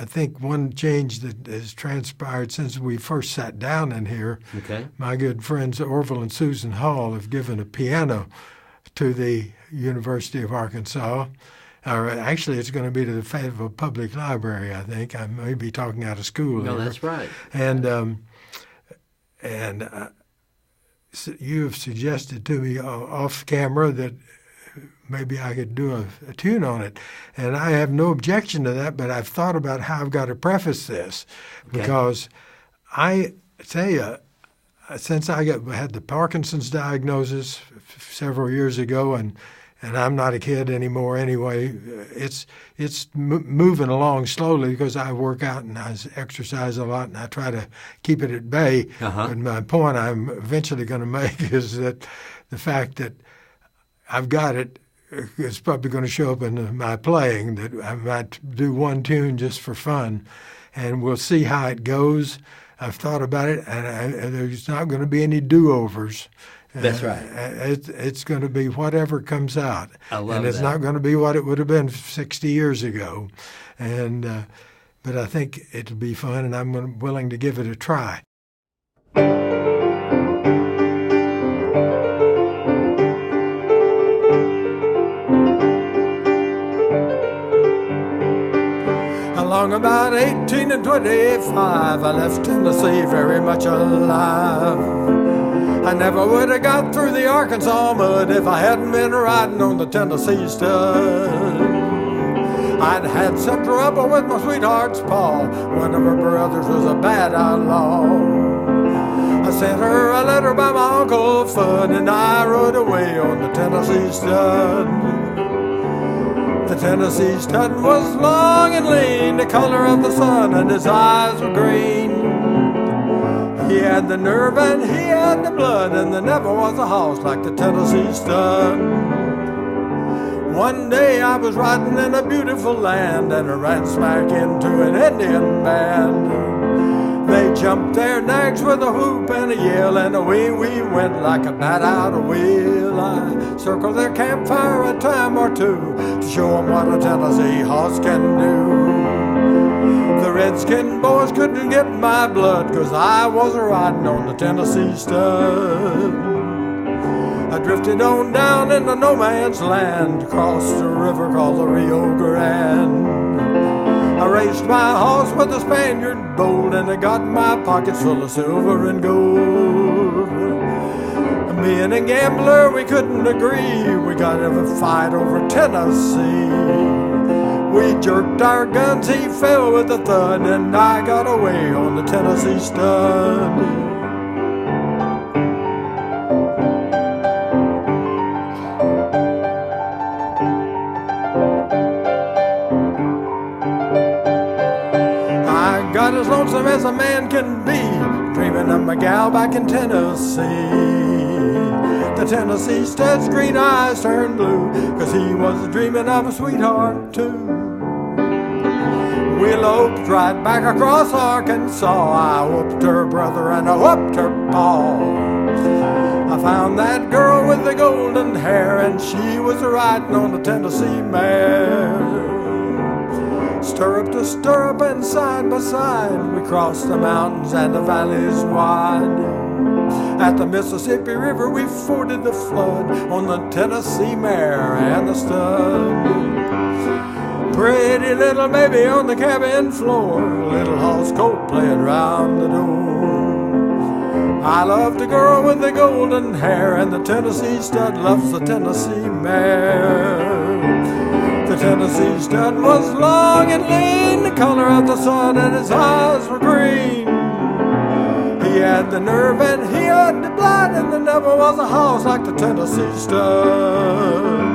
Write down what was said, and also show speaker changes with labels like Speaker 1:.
Speaker 1: I think one change that has transpired since we first sat down in here, my good friends Orville and Susan Hall have given a piano to the University of Arkansas. Or actually, it's going to be to the Fayetteville Public Library, I think. I may be talking out of school.
Speaker 2: No, that's right.
Speaker 1: And you have suggested to me off camera that maybe I could do a tune on it. And I have no objection to that, but I've thought about how I've got to preface this. Because I tell you, since I had the Parkinson's diagnosis several years ago, and I'm not a kid anymore anyway, it's moving along slowly because I work out and I exercise a lot and I try to keep it at bay. But my point I'm eventually going to make is that the fact that I've got it is probably going to show up in my playing, that I might do one tune just for fun, and we'll see how it goes. I've thought about it, and there's not going to be any do-overs.
Speaker 2: That's right.
Speaker 1: It's going to be whatever comes out.
Speaker 2: I love
Speaker 1: and it's
Speaker 2: that.
Speaker 1: not going to be what it would have been 60 years ago. And but I think it'll be fun, and I'm willing to give it a try. Along about 18 and 25, I left Tennessee very much alive. I never would have got through the Arkansas mud if I hadn't been riding on the Tennessee stud. I'd had some trouble with my sweetheart's paw. One of her brothers was a bad outlaw. I sent her a letter by my Uncle Fudd, and I rode away on the Tennessee stud. The Tennessee stud was long and lean, the color of the sun, and his eyes were green. He had the nerve and he had the blood, and there never was a horse like the Tennessee stud. One day I was riding in a beautiful land, and I ran smack into an Indian band. They jumped their nags with a whoop and a yell, and away we went like a bat out of wheel. I circled their campfire a time or two to show them what a Tennessee horse can do. The redskin boys couldn't get my blood, 'cause I was riding on the Tennessee stud. I drifted on down into no man's land, across the river called the Rio Grande. I raced my horse with a Spaniard bold, and I got my pockets full of silver and gold. Me and a gambler, we couldn't agree. We got in a fight over Tennessee. We jerked our guns, he fell with a thud, and I got away on the Tennessee stud. I got as lonesome as a man can be, dreaming of my gal back in Tennessee. The Tennessee stud's green eyes turned blue, 'cause he was dreaming of a sweetheart too. We eloped right back across Arkansas. I whooped her brother and I whooped her paw. I found that girl with the golden hair, and she was riding on the Tennessee mare. Stirrup to stirrup and side by side, we crossed the mountains and the valleys wide. At the Mississippi River we forded the flood on the Tennessee mare and the stud. Pretty little baby on the cabin floor, little horse coat playing round the door. I love the girl with the golden hair, and the Tennessee stud loves the Tennessee mare. The Tennessee stud was long and lean, the color of the sun, and his eyes were green. He had the nerve and he had the blood, and there never was a horse like the Tennessee stud.